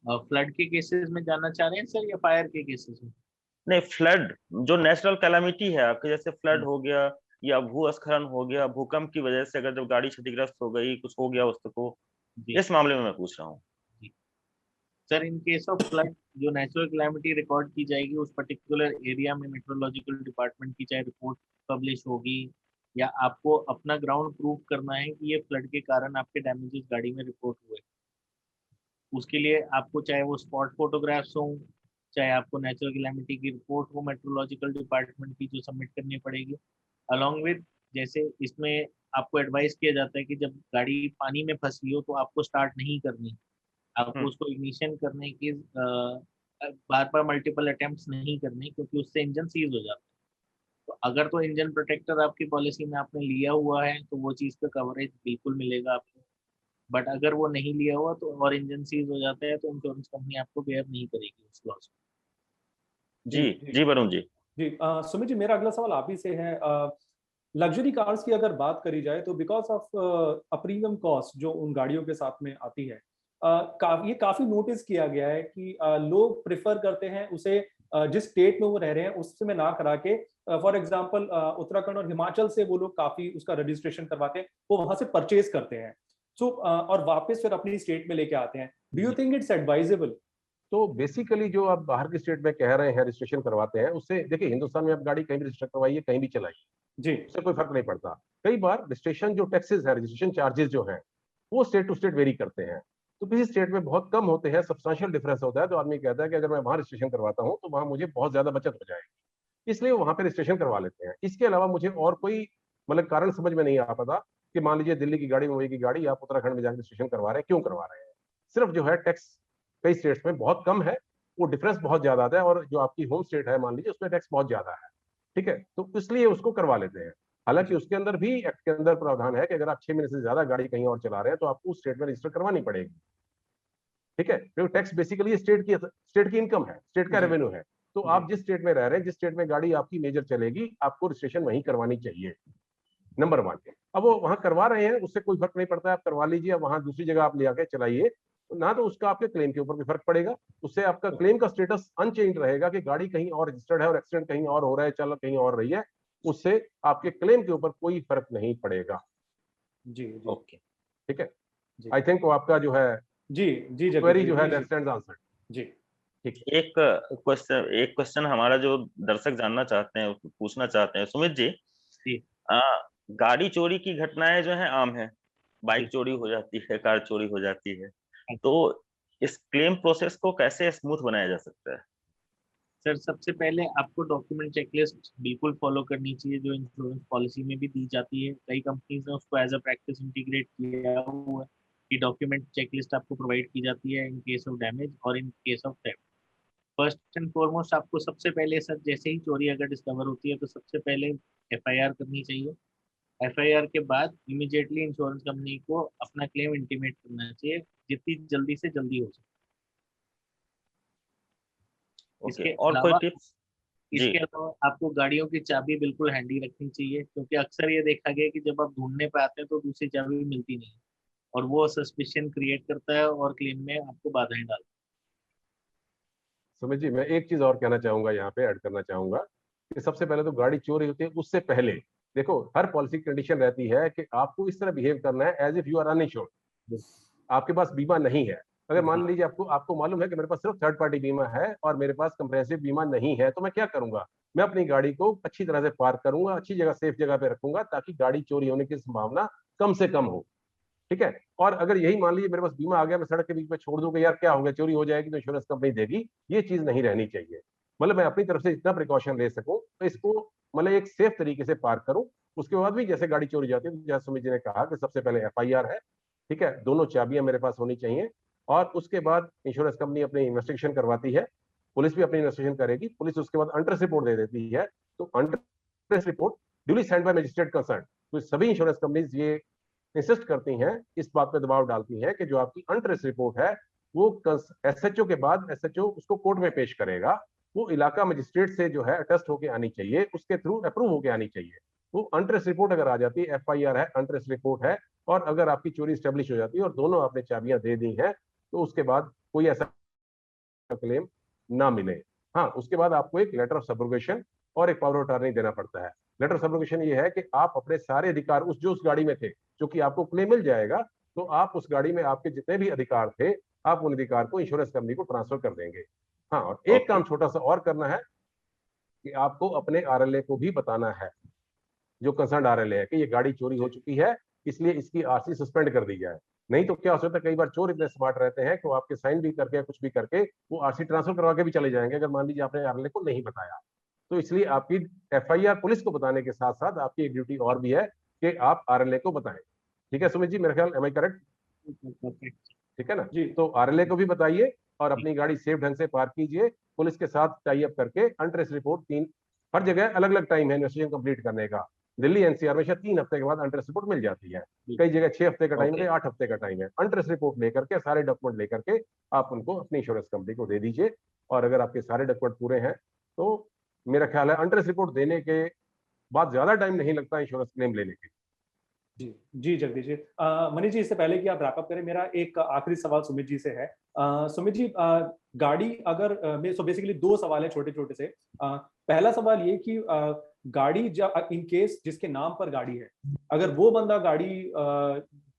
Speaker 4: फ्लड के केसेस में जानना चाह रहे हैं सर, या फायर के केसेस में?
Speaker 1: नहीं, फ्लड जो नेचुरल कैलामिटी है आपके, जैसे फ्लड हो गया या भूस्खलन हो गया, भूकंप की वजह से अगर जब गाड़ी क्षतिग्रस्त हो गई, कुछ हो गया उसको, इस मामले में मैं पूछ रहा हूँ।
Speaker 4: Sir, in case of flood जो नेचुरल कैलामिटी रिकॉर्ड की जाएगी उस पर्टिकुलर एरिया में मेट्रोलॉजिकल डिपार्टमेंट की चाहे रिपोर्ट पब्लिश होगी, या आपको अपना ग्राउंड प्रूव करना है कि ये फ्लड के कारण आपके डैमेजेस गाड़ी में रिपोर्ट हुए, उसके लिए आपको चाहे वो स्पॉट फोटोग्राफ्स हो, चाहे आपको नेचुरल कैलामिटी की रिपोर्ट हो मेट्रोलॉजिकल डिपार्टमेंट की जो सबमिट करनी पड़ेगी, अलॉन्ग विद, जैसे इसमें आपको एडवाइस किया जाता है कि जब गाड़ी पानी में फंसी हो तो आपको स्टार्ट नहीं करनी, आपको उसको इग्निशन करने की बार बार मल्टीपल अटेम्प्ट्स नहीं करने, क्योंकि उससे इंजन सीज हो जाता है। तो अगर तो इंजन प्रोटेक्टर आपकी पॉलिसी में आपने लिया हुआ है तो वो चीज़ का कवरेज बिल्कुल मिलेगा आपको, बट अगर वो नहीं लिया हुआ तो और इंजन सीज हो जाता है तो इंश्योरेंस कंपनी आपको बेयर नहीं करेगी उस लॉस को।
Speaker 1: जी जी वरुण जी।
Speaker 2: जी सुमित जी, मेरा अगला सवाल आप ही से है। लग्जरी कार्स की अगर बात करी जाए तो बिकॉज ऑफ प्रीमियम कॉस्ट जो उन गाड़ियों के साथ में आती है, ये काफी नोटिस किया गया है कि लोग प्रेफर करते हैं उसे जिस स्टेट में वो रह रहे हैं उससे में ना करा के, फॉर एग्जांपल उत्तराखंड और हिमाचल से वो लोग काफी उसका रजिस्ट्रेशन करवाते हैं, वो वहां से परचेज करते हैं, सो और वापस फिर अपनी स्टेट में लेके आते हैं। Do you think it's advisable?
Speaker 3: तो बेसिकली जो आप बाहर के स्टेट में कह रहे हैं रजिस्ट्रेशन करवाते हैं, उससे देखिए हिंदुस्तान में आप गाड़ी कहीं भी रजिस्टर करवाइए, कहीं भी चलाइए,
Speaker 2: जी,
Speaker 3: उससे कोई फर्क नहीं पड़ता। कई बार रजिस्ट्रेशन जो टैक्सेस है, रजिस्ट्रेशन चार्जेस जो हैं, वो स्टेट टू स्टेट वेरी करते हैं। तो किसी स्टेट में बहुत कम होते हैं, सब्सटेंशियल डिफरेंस होता है, तो आदमी कहता है कि अगर मैं वहां रजिस्ट्रेशन करवाता हूँ तो वहां मुझे बहुत ज्यादा बचत हो जाएगी, इसलिए वो वहां पे रजिस्ट्रेशन करवा लेते हैं। इसके अलावा मुझे और कोई मतलब कारण समझ में नहीं आ पाता कि मान लीजिए दिल्ली की गाड़ी, मुंबई की गाड़ी, आप उत्तराखंड में जाकर रजिस्ट्रेशन करवा रहे हैं, क्यों करवा रहे हैं? सिर्फ जो है टैक्स कई स्टेट्स में बहुत कम है, वो डिफरेंस बहुत ज्यादा आता है, और जो आपकी होम स्टेट है मान लीजिए उसमें टैक्स बहुत ज्यादा है, ठीक है, तो इसलिए उसको करवा लेते हैं। हालांकि उसके अंदर भी एक्ट के अंदर प्रावधान है कि अगर आप 6 महीने से ज्यादा गाड़ी कहीं और चला रहे हैं तो आपको उस स्टेट में रजिस्टर करवानी पड़ेगी, ठीक है, क्योंकि टैक्स बेसिकली स्टेट की इनकम है, स्टेट का रेवेन्यू है। तो आप जिस स्टेट में रह रहे हैं, जिस स्टेट में गाड़ी आपकी मेजर चलेगी, आपको रजिस्ट्रेशन वहीं करवानी चाहिए, नंबर 1। अब वो वहां करवा रहे हैं, उससे कोई फर्क नहीं पड़ता, आप करवा लीजिए, अब वहां दूसरी जगह आप ले आके चलाइए, ना तो उसका आपके क्लेम के ऊपर भी फर्क पड़ेगा, उससे आपका क्लेम का स्टेटस अनचेंज रहेगा कि गाड़ी कहीं और रजिस्टर्ड है और एक्सीडेंट कहीं और हो रहा है, चल कहीं और रही है, उससे आपके क्लेम के ऊपर कोई फर्क नहीं पड़ेगा।
Speaker 2: जी जी
Speaker 1: ओके,
Speaker 3: ठीक है,
Speaker 2: जी
Speaker 3: आई थिंक वो आपका जो है
Speaker 2: जी जी
Speaker 3: क्वेरी जो है
Speaker 2: जी
Speaker 3: दैट आंसर।
Speaker 2: जी
Speaker 3: ठीक,
Speaker 1: एक क्वेश्चन हमारा जो दर्शक जानना चाहते हैं, पूछना चाहते हैं, सुमित जी,
Speaker 4: जी
Speaker 1: आ, गाड़ी चोरी की घटनाएं जो है आम है, बाइक
Speaker 4: जी
Speaker 1: चोरी हो जाती है, कार चोरी हो जाती है,
Speaker 4: हाँ।
Speaker 1: तो इस क्लेम प्रोसेस को कैसे स्मूथ बनाया जा सकता है?
Speaker 4: सर, सबसे पहले आपको डॉक्यूमेंट चेकलिस्ट बिल्कुल फॉलो करनी चाहिए, जो इंश्योरेंस पॉलिसी में भी दी जाती है। कई कंपनीज ने उसको एज अ प्रैक्टिस इंटीग्रेट किया हुआ है कि डॉक्यूमेंट चेकलिस्ट आपको प्रोवाइड की जाती है इन केस ऑफ डैमेज और in case of theft. First and foremost आपको सबसे पहले सर, जैसे ही चोरी अगर डिस्कवर होती है तो सबसे पहले एफआईआर करनी चाहिए। एफआईआर के बाद इमीडिएटली इंश्योरेंस कंपनी को अपना क्लेम इंटीमेट करना चाहिए, जितनी जल्दी से जल्दी हो सके।
Speaker 1: ओके,
Speaker 4: इसके
Speaker 1: और कोई
Speaker 4: अलावा
Speaker 1: टिप्स? जी,
Speaker 4: इसके अलावा आपको गाड़ियों की चाबी बिल्कुल हैंडी रखनी चाहिए, क्योंकि अक्सर ये देखा गया है कि जब आप ढूंढने पे आते हैं तो दूसरी चाबी मिलती नहीं है, और वो सस्पिशन क्रिएट करता है और क्लेम में आपको बाधाएं डालता
Speaker 3: सुमित जी, मैं एक चीज और कहना चाहूंगा, यहाँ पे ऐड करना चाहूंगा कि सबसे पहले तो गाड़ी चोरी होती है उससे पहले देखो, हर पॉलिसी कंडीशन रहती है कि आपको इस तरह बिहेव करना है as if you are uninsured,
Speaker 4: है।
Speaker 3: आपके पास बीमा नहीं है। अगर
Speaker 4: जी
Speaker 3: मान लीजिए आपको आपको मालूम है कि मेरे पास सिर्फ थर्ड पार्टी बीमा है और मेरे पास कंप्रेहेंसिव बीमा नहीं है, तो मैं क्या करूंगा? मैं अपनी गाड़ी को अच्छी तरह से पार्क करूंगा, अच्छी जगह, सेफ जगह पे रखूंगा, ताकि गाड़ी चोरी होने की संभावना कम से कम हो, ठीक है। और अगर यही मान लीजिए मेरे पास बीमा आ गया, मैं सड़क के बीच में छोड़ दूं कि यार क्या हो गया, चोरी हो जाएगी तो इंश्योरेंस कंपनी देगी, ये चीज नहीं रहनी चाहिए। मतलब मैं अपनी तरफ से इतना प्रिकॉशन ले सकूं तो इसको मतलब एक सेफ तरीके से पार्क करूं। उसके बाद भी जैसे गाड़ी चोरी जाती है, तो जैसे सुमित जी ने कहा कि सबसे पहले एफआईआर है, ठीक है, दोनों चाबियां मेरे पास होनी चाहिए, और उसके बाद इंश्योरेंस कंपनी अपनी इन्वेस्टिगेशन करवाती है, पुलिस भी अपनी इन्वेस्टिगेशन करेगी, पुलिस उसके बाद अंट्रेस रिपोर्ट दे देती है, तो untraced report duly signed by magistrate concerned. तो सभी इंश्योरेंस कंपनीज ये इंसिस्ट करती हैं, इस बात पे दबाव डालती हैं कि जो आपकी अनट्रेस रिपोर्ट है वो एसएचओ के बाद एसएचओ उसको कोर्ट में पेश करेगा, वो इलाका मजिस्ट्रेट से जो है अटेस्ट होकर आनी चाहिए, उसके थ्रू अप्रूव होकर आनी चाहिए। वो अनट्रेस रिपोर्ट अगर आ जाती है, एफआईआर है, अनट्रेस रिपोर्ट है, और अगर आपकी चोरी स्टेब्लिश हो जाती है और दोनों आपने चाबियां दे दी हैं, तो उसके बाद कोई ऐसा क्लेम ना मिले। हाँ, उसके बाद आपको एक लेटर ऑफ सब्रोगेशन और एक पावर ऑफ अटॉर्नी देना पड़ता है। लेटर ऑफ सब्रोगेशन ये है कि आप अपने सारे अधिकार उस गाड़ी में थे, जो कि आपको क्लेम मिल जाएगा, तो आप उस गाड़ी में आपके जितने भी अधिकार थे, आप उन अधिकार को इंश्योरेंस कंपनी को ट्रांसफर कर देंगे। हाँ, और एक
Speaker 1: ओके,
Speaker 3: काम छोटा सा और करना है कि आपको अपने आरएलए को भी बताना है, जो कंसर्न आरएलए है, कि ये गाड़ी चोरी हो चुकी है, इसलिए इसकी आरसी सस्पेंड कर दी जाए। नहीं तो क्या हो सकता है, कई बार चोर इतने स्मार्ट रहते हैं कि वो आपके साइन भी करके कुछ भी करके वो आरसी ट्रांसफर करवा के भी चले जाएंगे, अगर मान लीजिए आपने आरएलए को नहीं बताया। तो इसलिए आपकी एफआईआर पुलिस को बताने के साथ साथ आपकी एक ड्यूटी और भी है कि आप आरएलए को बताएं। ठीक है सुमित जी, मेरे ख्याल, एम आई करेक्ट? ठीक है ना?
Speaker 2: जी
Speaker 3: तो आरएलए को भी बताइए और अपनी गाड़ी सेफ ढंग से पार्क कीजिए, पुलिस के साथ टाई अप करके अनट्रेस रिपोर्ट हर जगह अलग अलग टाइम है इन्वेस्टिगेशन कंप्लीट करने का। दिल्ली एनसीआर में शायद 3 हफ्ते के बाद अनट्रेस रिपोर्ट मिल जाती है, कई जगह 6 हफ्ते का टाइम है, 8 हफ्ते का टाइम है। अनट्रेस रिपोर्ट लेकर के, सारे डॉक्यूमेंट लेकर के आप उनको अपनी इंश्योरेंस कंपनी को दे दीजिए, और अगर आपके सारे डॉक्यूमेंट पूरे हैं तो मेरा ख्याल है अनट्रेस रिपोर्ट देने के बाद ज्यादा टाइम नहीं लगता इंश्योरेंस क्लेम लेने के।
Speaker 2: जी जी जगदीश जी, मनीष जी, इससे पहले कि आप रैपअप करें, मेरा एक आखिरी सवाल सुमित जी से है। सुमित जी, गाड़ी अगर सो बेसिकली दो सवाल है छोटे छोटे से। पहला सवाल ये कि गाड़ी इन केस जिसके नाम पर गाड़ी है, अगर वो बंदा गाड़ी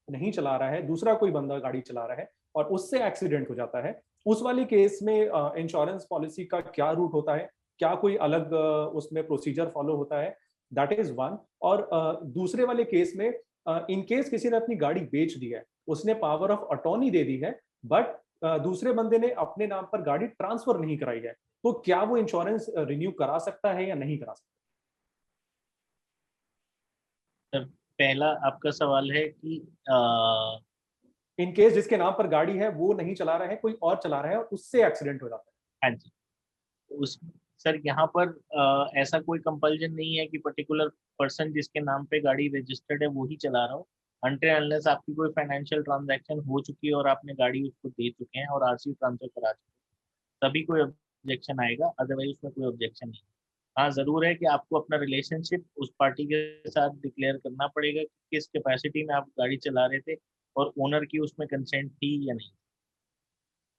Speaker 2: नहीं चला रहा है, दूसरा कोई बंदा गाड़ी चला रहा है और उससे एक्सीडेंट हो जाता है, उस वाली केस में इंश्योरेंस पॉलिसी का क्या रूट होता है? क्या कोई अलग उसमें प्रोसीजर फॉलो होता है? That is one. और दूसरे वाले केस में इन केस किसी ने अपनी गाड़ी बेच दी है उसने पावर ऑफ अटॉर्नी दे दी है, बट दूसरे बंदे ने अपने नाम पर गाड़ी ट्रांसफर नहीं कराई है, तो क्या वो इंश्योरेंस रिन्यू करा सकता है या नहीं करा सकता?
Speaker 4: सर, पहला आपका सवाल है कि
Speaker 2: इन केस जिसके नाम पर गाड़ी है वो नहीं चला रहा है, कोई और चला रहा है और उससे एक्सीडेंट हो जाता है।
Speaker 4: हाँ जी, उस सर यहाँ पर ऐसा कोई कंपल्जन नहीं है कि पर्टिकुलर पर्सन जिसके नाम पे गाड़ी रजिस्टर्ड है वो ही चला रहा हो, अनटिल अनलेस आपकी कोई फाइनेंशियल ट्रांजैक्शन हो चुकी है और आपने गाड़ी उसको दे चुके हैं और आरसी ट्रांसफर करा चुके हैं, तभी कोई ऑब्जेक्शन आएगा, अदरवाइज उसमें कोई ऑब्जेक्शन नहीं। हाँ, जरूर है कि आपको अपना रिलेशनशिप उस पार्टी के साथ डिक्लेयर करना पड़ेगा कि किस कैपेसिटी में आप गाड़ी चला रहे थे और ओनर की उसमें कंसेंट थी या नहीं।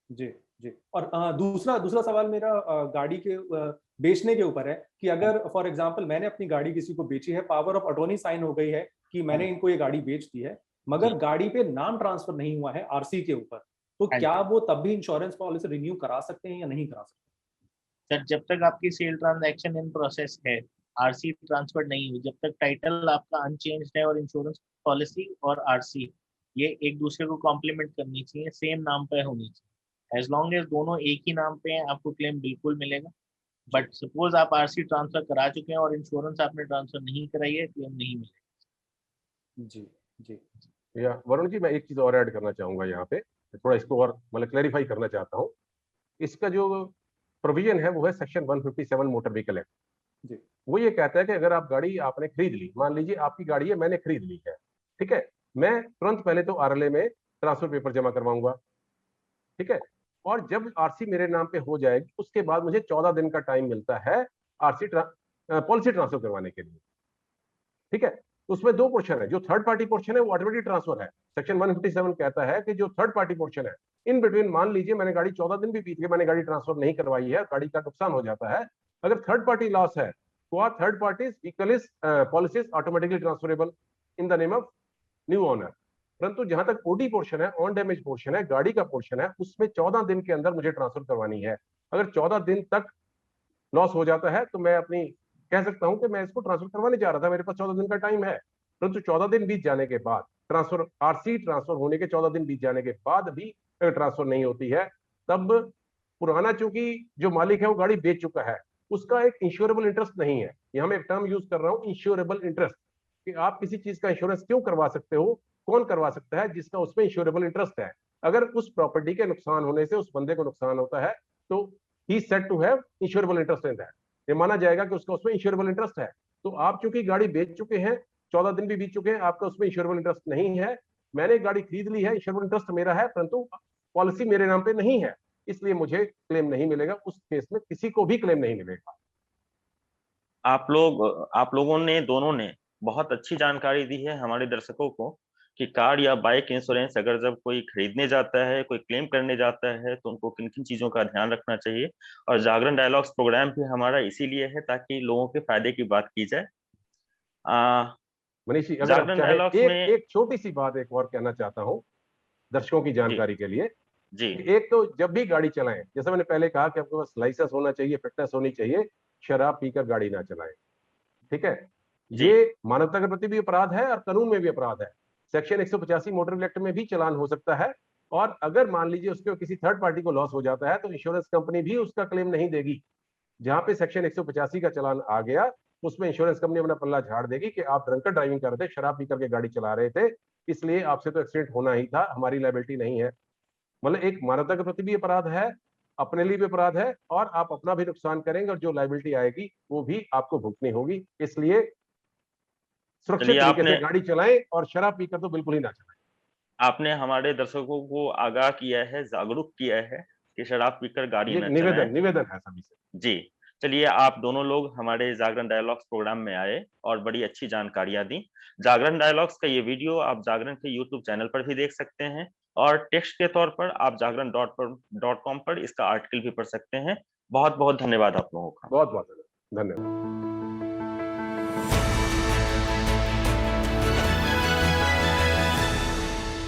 Speaker 2: जी, जी। और दूसरा दूसरा सवाल मेरा गाड़ी के बेचने के ऊपर है कि अगर फॉर एग्जांपल मैंने अपनी गाड़ी किसी को बेची है, पावर ऑफ अटॉर्नी साइन हो गई है कि मैंने इनको ये गाड़ी बेच दी है, मगर
Speaker 4: जी।
Speaker 2: गाड़ी पे नाम ट्रांसफर नहीं हुआ है आरसी के ऊपर, तो
Speaker 4: हाँ जी।
Speaker 2: क्या वो तब भी इंश्योरेंस पॉलिसी रिन्यू करा सकते हैं या नहीं करा सकते?
Speaker 4: सर, जब तक आपकी सेल ट्रांजैक्शन इन प्रोसेस है, आरसी ट्रांसफर नहीं हुई, जब तक टाइटल आपका अनचेंज्ड है और इंश्योरेंस पॉलिसी और आरसी ये एक दूसरे को कॉम्प्लीमेंट करनी चाहिए, सेम नाम पे होनी चाहिए। एज लॉन्ग एज दोनों एक ही नाम पे हैं, आपको क्लेम बिल्कुल मिलेगा। बट सपोज आप आरसी ट्रांसफर करा चुके हैं और इंश्योरेंस आपने ट्रांसफर नहीं कराई है, क्लेम नहीं मिलेगा।
Speaker 2: जी, जी।
Speaker 3: या वरुण जी, मैं एक चीज और ऐड करना चाहूंगा यहाँ पे, थोड़ा इसको और मतलब क्लैरिफाई करना चाहता हूँ। इसका जो प्रोविजन है वो है सेक्शन 157 मोटर व्हीकल एक्ट।
Speaker 2: जी।
Speaker 3: वो ये कहता है कि अगर आप गाड़ी आपने खरीद ली, मान लीजिए आपकी गाड़ी है, मैंने खरीद ली है, ठीक है, मैं तुरंत पहले तो आरएलए में ट्रांसफर पेपर जमा करवाऊंगा, ठीक है, और जब आरसी मेरे नाम पे हो जाएगी उसके बाद मुझे 14 दिन का टाइम मिलता है आरसी पॉलिसी ट्रांसफर करवाने के लिए, ठीक है। उसमें दो पोर्शन है, जो थर्ड पार्टी पोर्शन है वो ऑटोमेटिक ट्रांसफर है। सेक्शन 157 कहता है कि जो थर्ड पार्टी पोर्शन है, इन बिटवीन मान लीजिए मैंने गाड़ी 14 दिन भी बीत गए, मैंने गाड़ी ट्रांसफर नहीं करवाई है, गाड़ी का नुकसान हो जाता है, अगर थर्ड पार्टी लॉस है तो third parties vehicle policies automatically transferable in the name of new owner. परंतु जहां तक ओडी पोर्शन है, ऑन डैमेज पोर्शन है, गाड़ी का पोर्शन है, उसमें 14 दिन के अंदर मुझे ट्रांसफर करवानी है। अगर 14 दिन तक लॉस हो जाता है तो मैं अपनी कह सकता हूं कि मैं इसको ट्रांसफर करवाने जा रहा था, मेरे पास 14 दिन का टाइम है, परंतु 14 दिन बीत जाने के बाद, ट्रांसफर आरसी ट्रांसफर होने के 14 दिन बीत जाने के बाद भी अगर ट्रांसफर नहीं होती है, तब पुराना, चूंकि जो मालिक है वो गाड़ी बेच चुका है, उसका एक इंश्योरेबल इंटरेस्ट नहीं है। यहां मैं एक टर्म यूज कर रहा हूं, इंश्योरेबल इंटरेस्ट, कि आप किसी चीज का इंश्योरेंस क्यों करवा सकते हो, कौन करवा सकता है, जिसका उसमें इंश्योरेबल इंटरेस्ट है। अगर उस प्रॉपर्टी के नुकसान होने से उस बंदे को नुकसान होता है तो he said to have insurable interest in that, ये माना जाएगा कि उसका उसमें इंश्योरेबल इंटरेस्ट है। तो आप चूंकि गाड़ी बेच चुके हैं, 14 दिन भी बीत चुके हैं, आपका उसमें इंश्योरेबल इंटरेस्ट नहीं है, मैंने गाड़ी खरीद ली है, इंश्योरेबल इंटरेस्ट मेरा है, परंतु पॉलिसी मेरे नाम पे नहीं है, इसलिए मुझे क्लेम नहीं मिलेगा। उस केस में किसी को भी क्लेम नहीं मिलेगा।
Speaker 1: आप लोगों ने दोनों ने बहुत अच्छी जानकारी दी है हमारे दर्शकों को कि कार या बाइक इंश्योरेंस अगर जब कोई खरीदने जाता है, कोई क्लेम करने जाता है, तो उनको किन किन चीजों का ध्यान रखना चाहिए। और जागरण डायलॉग्स प्रोग्राम भी हमारा इसीलिए है ताकि लोगों के फायदे की बात की जाए।
Speaker 3: मनीष जी, अगर आप
Speaker 1: जागरण
Speaker 3: चाहे
Speaker 1: डायलॉग्स
Speaker 3: एक
Speaker 1: में
Speaker 3: एक छोटी सी बात एक और कहना चाहता हूं दर्शकों की
Speaker 1: जी
Speaker 3: जानकारी के लिए।
Speaker 1: जी
Speaker 3: एक तो जब भी गाड़ी चलाएं, जैसे मैंने पहले कहा कि आपके पास लाइसेंस होना चाहिए, फिटनेस होनी चाहिए, शराब पीकर गाड़ी ना चलाएं, ठीक है।
Speaker 1: जी
Speaker 3: ये मानवता के प्रति भी अपराध है और कानून में भी अपराध है। सेक्शन 185 मोटर व्हीकल एक्ट में भी चालान हो सकता है, और अगर मान लीजिए उसके किसी थर्ड पार्टी को लॉस हो जाता है तो इंश्योरेंस कंपनी भी उसका क्लेम नहीं देगी। जहां पे सेक्शन 185 का चालान आ गया, उसमें इंश्योरेंस कंपनी अपना पल्ला झाड़ देगी कि आप ड्रंकन ड्राइविंग कर रहे थे, शराब पीकर के गाड़ी चला रहे थे, इसलिए आपसे तो एक्सीडेंट होना ही था, हमारी लायबिलिटी नहीं है। मतलब एक मानवता के प्रति भी अपराध है, अपने लिए भी अपराध है, और आप अपना भी नुकसान करेंगे और जो लायबिलिटी आएगी वो भी आपको भुगतनी होगी। इसलिए सुरक्षित
Speaker 1: चलिए,
Speaker 3: तरीके से
Speaker 1: आपने
Speaker 3: गाड़ी चलाएं और शराब पीकर तो बिल्कुल ही ना चलाएं।
Speaker 1: आपने हमारे दर्शकों को आगाह किया है, जागरूक किया है कि शराब पीकर गाड़ी
Speaker 3: ये
Speaker 1: न चलाएं।
Speaker 3: निवेदन निवेदन है सभी से।
Speaker 1: जी, चलिए, आप दोनों लोग हमारे जागरण डायलॉग्स प्रोग्राम में आए और बड़ी अच्छी जानकारियां दी। जागरण डायलॉग्स का ये वीडियो आप जागरण के यूट्यूब चैनल पर भी देख सकते हैं, और टेक्स्ट के तौर पर आप जागरण.com पर इसका आर्टिकल भी पढ़ सकते हैं। बहुत बहुत धन्यवाद आप लोगों का।
Speaker 3: बहुत बहुत धन्यवाद।